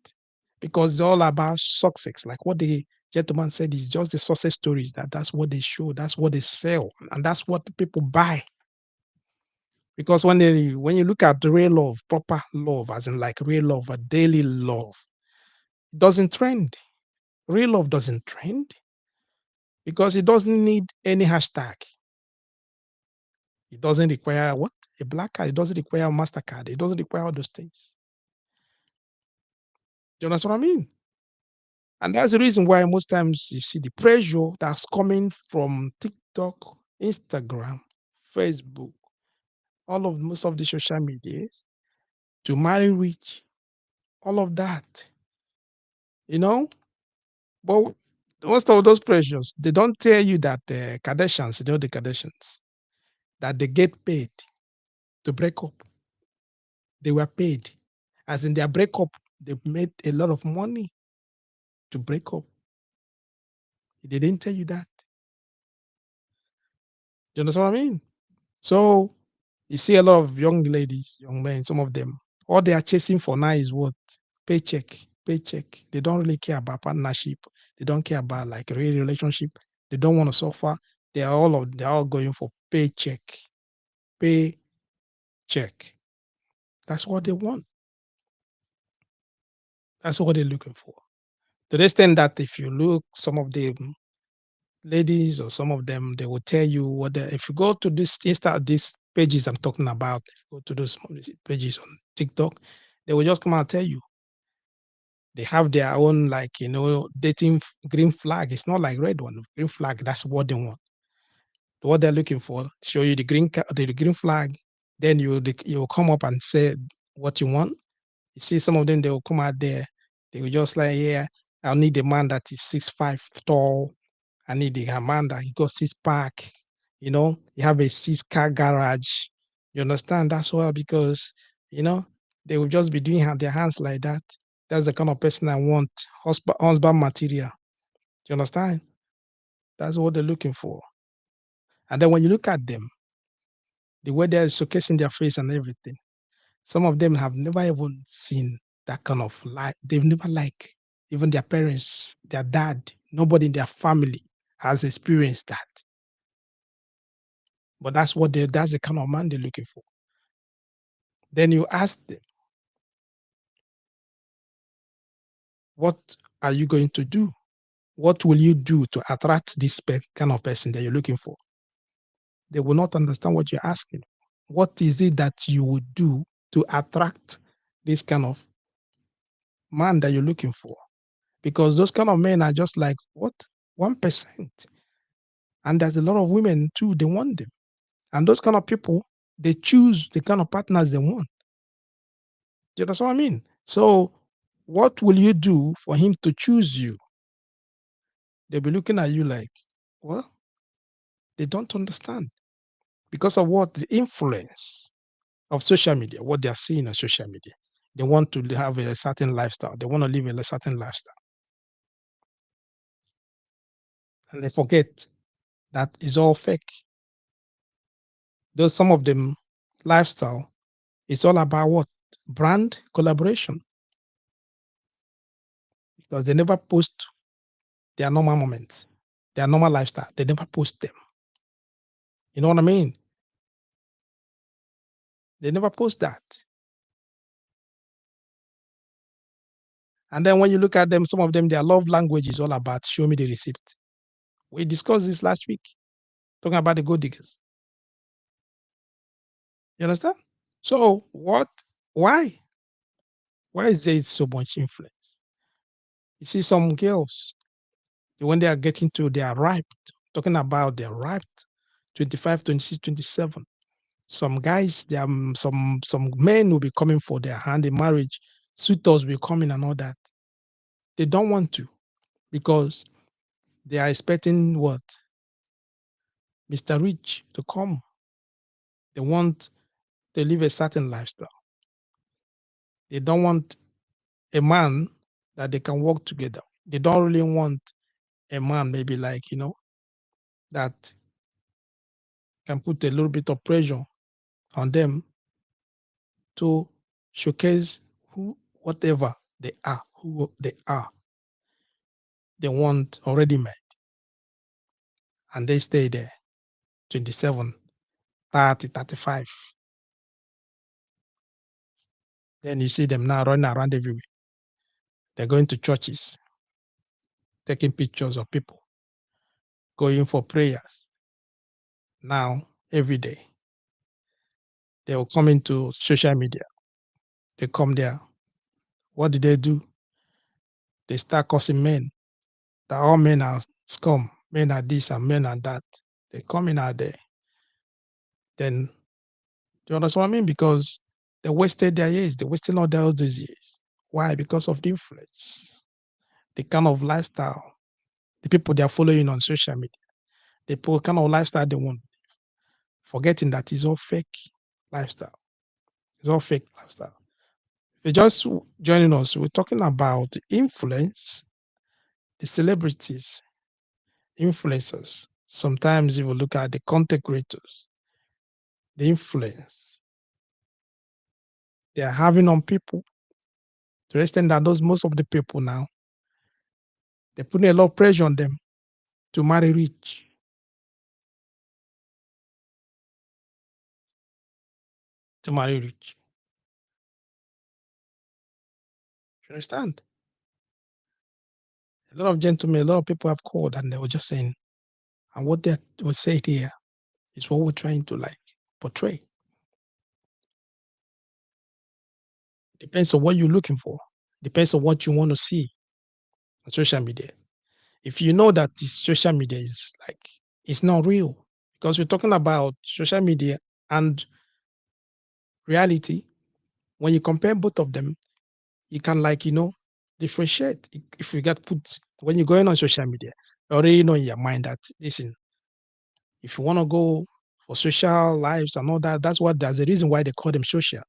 because it's all about success. Like what the gentleman said is just the success stories. That's what they show. That's what they sell, and that's what people buy. Because when you look at the real love, proper love, as in like real love, a daily love, it doesn't trend. Real love doesn't trend because it doesn't need any hashtag. It doesn't require what? A black card. It doesn't require a MasterCard. It doesn't require all those things. Do you understand what I mean? And that's the reason why most times you see the pressure that's coming from TikTok, Instagram, Facebook, most of the social medias to marry rich, all of that, you know. But most of those pressures, they don't tell you that Kardashians, the Kardashians, that they get paid to break up. They were paid. As in their breakup, they made a lot of money to break up. They didn't tell you that. Do you understand what I mean? So you see a lot of young ladies, young men, some of them, all they are chasing for now is what? Paycheck, paycheck. They don't really care about partnership. They don't care about like a real relationship. They don't want to suffer. They're all going for paycheck, paycheck. That's what they want. That's what they're looking for. To the extent that if you look, some of the ladies or some of them, they will tell you if you go to these pages I'm talking about, if you go to those pages on TikTok, they will just come out and tell you they have their own like dating green flag. It's not like red one, green flag. That's what they want. What they're looking for, show you the green flag, then you will come up and say what you want. You see some of them, they will come out there, they will just like, yeah, I'll need a man that is 6'5" tall. I need a man that he got 6 pack, you have a 6 car garage. You understand? That's why, because they will just be doing their hands like that. That's the kind of person I want, husband material. You understand? That's what they're looking for. And then when you look at them, the way they're showcasing their face and everything, some of them have never even seen that kind of life. They've never like even their parents, their dad, nobody in their family. has experienced that. But that's the kind of man they're looking for. Then you ask them, what are you going to do? What will you do to attract this kind of person that you're looking for? They will not understand what you're asking. What is it that you would do to attract this kind of man that you're looking for? Because those kind of men are just like, what? 1%. And there's a lot of women too, they want them. And those kind of people, they choose the kind of partners they want. Do you understand what I mean? So, what will you do for him to choose you? They'll be looking at you like, well, they don't understand. Because of what? The influence of social media, what they are seeing on social media. They want to have a certain lifestyle. They want to live a certain lifestyle. And they forget that is all fake. Though some of them lifestyle, it's all about what? Brand collaboration. Because they never post their normal moments, their normal lifestyle. They never post them. You know what I mean? They never post that. And then when you look at them, some of them, their love language is all about show me the receipt. We discussed this last week, talking about the gold diggers. You understand? So what? Why? Why is there so much influence? You see, some girls, when they are getting to, they are ripe, talking about they're ripe, 25, 26, 27. Some guys, they are, some men will be coming for their hand in marriage, suitors will come in and all that. They don't want to because they are expecting what? Mr. Rich to come. They want to live a certain lifestyle. They don't want a man that they can work together. They don't really want a man, maybe like, that can put a little bit of pressure on them to showcase whatever they are, who they are. They want already made. And they stay there, 27, 30, 35. Then you see them now running around everywhere. They're going to churches, taking pictures of people, going for prayers. Now, every day, they will come into social media. They come there. What do? They start cursing men. That all men are scum. Men are this and men are that. They come in out there. Then, do you understand what I mean? Because they wasted their years. They wasted all those years. Why? Because of the influence, the kind of lifestyle, the people they are following on social media, the kind of lifestyle they want, forgetting that it's all fake lifestyle. It's all fake lifestyle. If you're just joining us, we're talking about influence, the celebrities, influencers. Sometimes if you look at the content creators, the influence they are having on people, to the extent that most of the people now, they're putting a lot of pressure on them to marry rich. To marry rich. You understand? A lot of gentlemen, a lot of people have called and they were just saying, and what they were saying here is what we're trying to like portray. Depends on what you're looking for. Depends on what you want to see on social media. If you know that this social media is like, it's not real, because we're talking about social media and reality. When you compare both of them, you can like, differentiate. If you get put, when you're going on social media, you already know in your mind that, listen, if you want to go for social lives and all that, there's a reason why they call them social.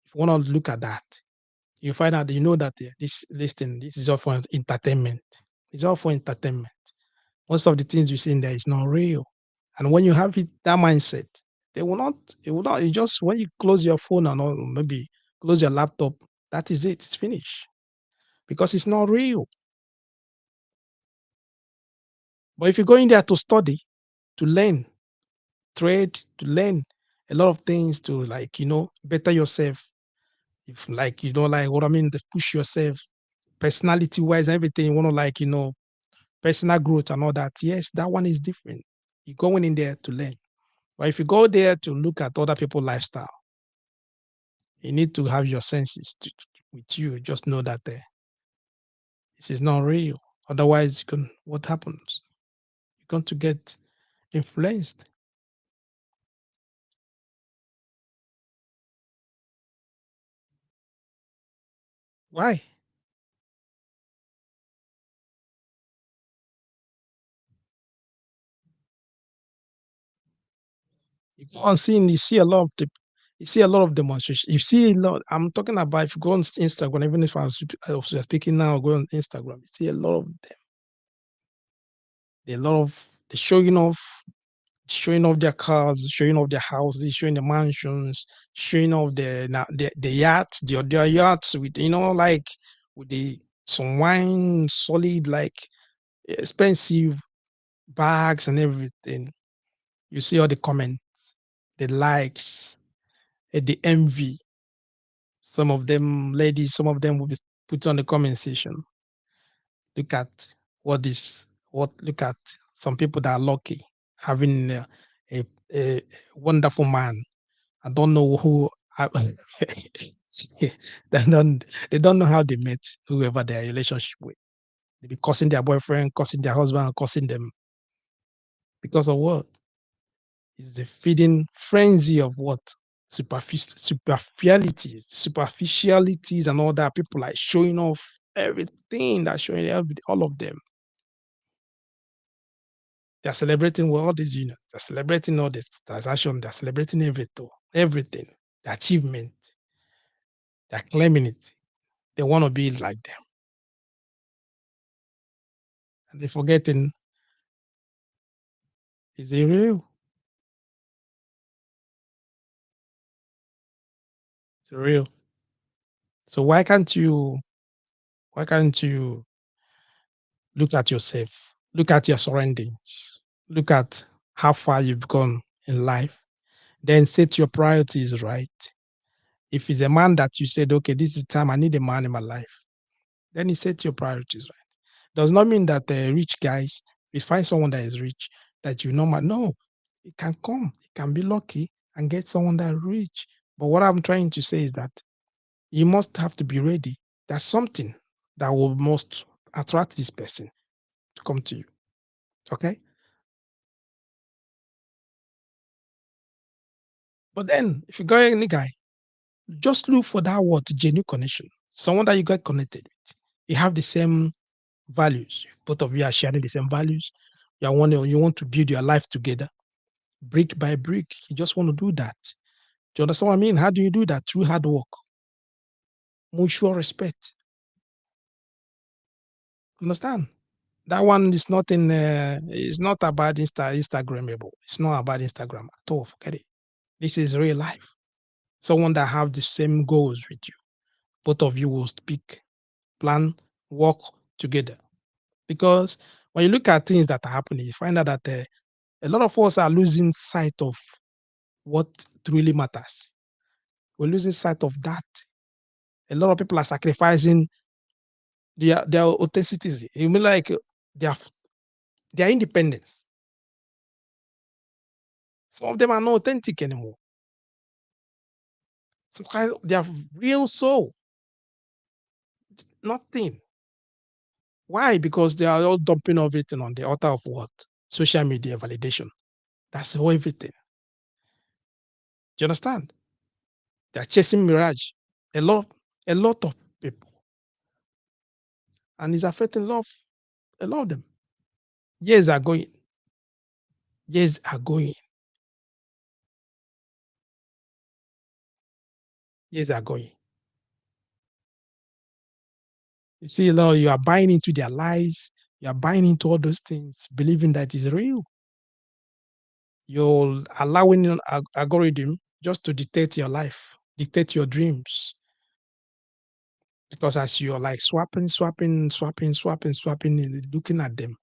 If you want to look at that, you find out, that this is all for entertainment. It's all for entertainment. Most of the things you see in there is not real. And when you have that mindset, it will not, you just, when you close your phone and or maybe close your laptop, that is it, it's finished. Because it's not real. But if you go in there to study, to learn, trade, to learn a lot of things to like, better yourself. If like, like what I mean, to push yourself personality wise, everything, you want to like, personal growth and all that. Yes, that one is different. You're going in there to learn. But if you go there to look at other people's lifestyle, you need to have your senses with you. Just know that this is not real. Otherwise, what happens? You're going to get influenced. Why? You go on seeing, you see a lot of you see a lot of demonstration. You see a lot. I'm talking about if you go on Instagram, even if I was speaking now, go on Instagram, you see a lot of them. A lot of the showing off their cars, showing off their houses, showing the mansions, showing off the yachts, their yachts with like with the some wine, solid like expensive bags and everything. You see all the comments, the likes, the envy. Some of them ladies, some of them will be put on the comment section. Look at look at some people that are lucky having a, a wonderful man. I don't know who. I, they don't know how they met whoever their relationship with. They be cursing their boyfriend, cursing their husband, cursing them because of what? It's the feeding frenzy of what? Superficialities and all that. People like showing off everything, that's showing all of them. They're celebrating all these units. They're celebrating all this transaction. They're celebrating everything, the achievement. They're claiming it. They want to be like them. And they're forgetting, is it real? It's real. So why can't you look at yourself? Look at your surroundings. Look at how far you've gone in life. Then set your priorities right. If it's a man that you said, okay, this is the time I need a man in my life, then you set your priorities right. Does not mean that rich guys, if you find someone that is rich, that you know, no, it can come, it can be lucky and get someone that rich. But what I'm trying to say is that you must have to be ready. There's something that will most attract this person to come to you. Okay. But then if you got any guy, just look for that word genuine connection. Someone that you get connected with. You have the same values. Both of you are sharing the same values. You want to build your life together, brick by brick. You just want to do that. Do you understand what I mean? How do you do that? Through hard work, mutual respect. Understand? That one is not in. It's not about Instagrammable. It's not about Instagram at all. Forget it. This is real life. Someone that have the same goals with you. Both of you will speak, plan, work together. Because when you look at things that are happening, you find out that a lot of us are losing sight of what truly matters. We're losing sight of that. A lot of people are sacrificing their authenticity. You mean like their their independence. Some of them are not authentic anymore. Some kind of their real soul. Nothing. Why? Because they are all dumping everything on the altar of what? Social media validation. That's all everything. Do you understand? They're chasing mirage. A lot, a lot of people, and it's affecting a lot of them. Years are going. Years are going. Years are going. You see, Lord, you are buying into their lies. You are buying into all those things, believing that it's real. You're allowing an algorithm just to dictate your life, dictate your dreams. Because as you're like swapping, looking at them,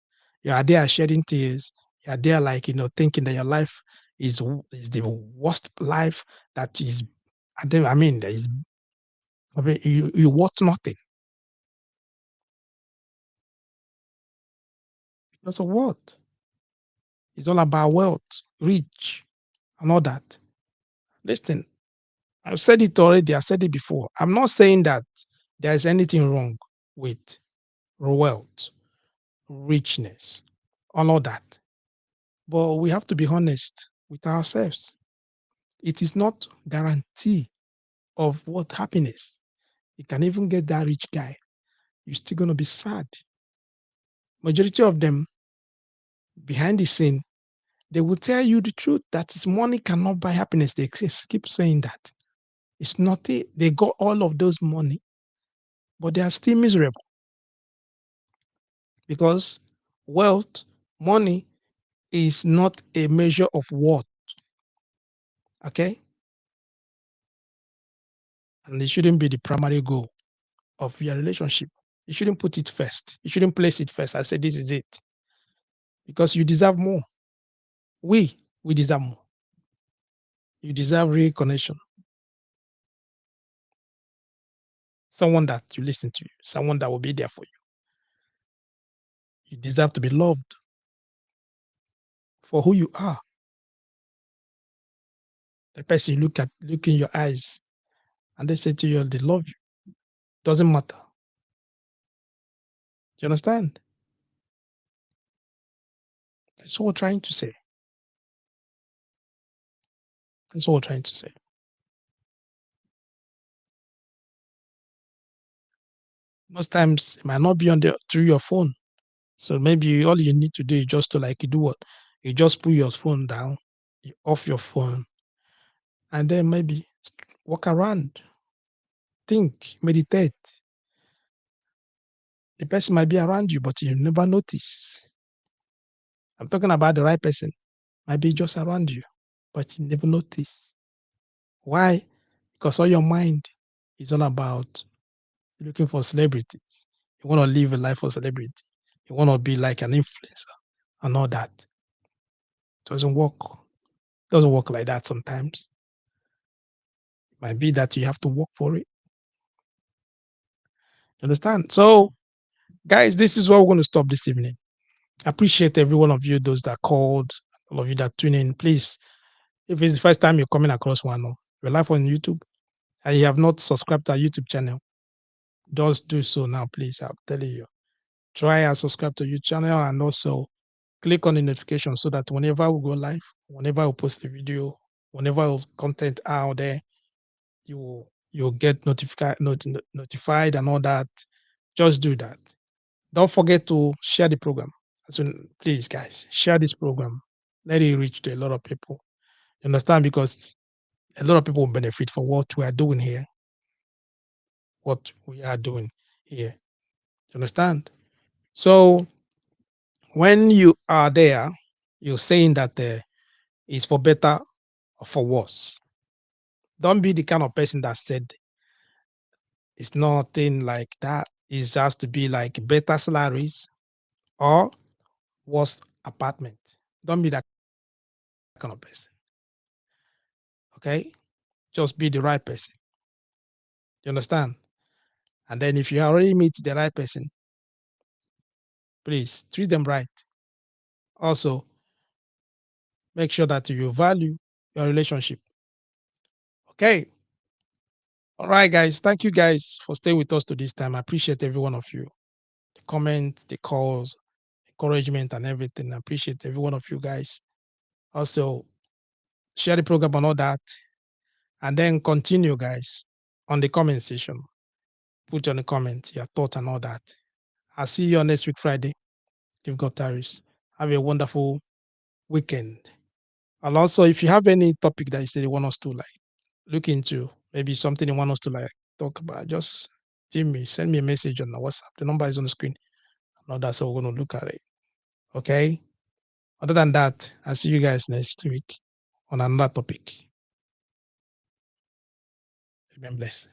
You are there shedding tears. You are there, like, thinking that your life is the worst life that is. I mean, there is. I mean, you want nothing because of what? It's all about wealth, rich, and all that. Listen, I've said it already. I said it before. I'm not saying that there's anything wrong with wealth, richness, all of that. But we have to be honest with ourselves. It is not guarantee of what happiness. You can even get that rich guy. You're still gonna be sad. Majority of them behind the scene, they will tell you the truth that is money cannot buy happiness. They keep saying that. It's not it. They got all of those money, but they are still miserable because wealth, money is not a measure of worth. Okay? And it shouldn't be the primary goal of your relationship. You shouldn't put it first. You shouldn't place it first. I say this is it. Because you deserve more. We deserve more. You deserve real connection. Someone that you listen to, someone that will be there for you. You deserve to be loved for who you are. The person you look in your eyes and they say to you, they love you. Doesn't matter. You understand? That's what we're trying to say. That's what we're trying to say. Most times it might not be through your phone. So maybe all you need to do is just to, like, you do what? You just put your phone down, you off your phone, and then maybe walk around, think, meditate. The person might be around you, but you never notice. I'm talking about the right person. Might be just around you, but you never notice. Why? Because all your mind is all about looking for celebrities. You want to live a life of celebrity. You want to be like an influencer and all that. It doesn't work. It doesn't work like that sometimes. It might be that you have to work for it. You understand? So, guys, this is what we're going to stop this evening. I appreciate every one of you, those that called, all of you that tune in. Please, if it's the first time you're coming across one, or you're live on YouTube and you have not subscribed to our YouTube channel, just do so now, please. I'm telling you. Try and subscribe to YouTube channel and also click on the notification so that whenever we go live, whenever we post the video, whenever we content out there, you'll get notified and all that. Just do that. Don't forget to share the program. Please, guys, share this program. Let it reach to a lot of people. You understand? Because a lot of people will benefit from what we are doing here. What we are doing here. You understand? So when you are there, you're saying that it's for better or for worse. Don't be the kind of person that said it's nothing like that. It has to be like better salaries or worse apartment. Don't be that kind of person. Okay? Just be the right person. You understand? And then if you already meet the right person, please treat them right. Also, make sure that you value your relationship. Okay. All right, guys. Thank you guys for staying with us to this time. I appreciate every one of you. The comments, the calls, encouragement, and everything. I appreciate every one of you guys. Also, share the program and all that. And then continue, guys, on the comment section. Put on the comment your thoughts and all that. I'll see you on next week, Friday. You've got tariffs. Have a wonderful weekend. And also, if you have any topic that you say you want us to, like, look into, maybe something you want us to, like, talk about, just send me a message on the WhatsApp. The number is on the screen. And all that, so we're going to look at it. Okay. Other than that, I'll see you guys next week on another topic. Remain blessed.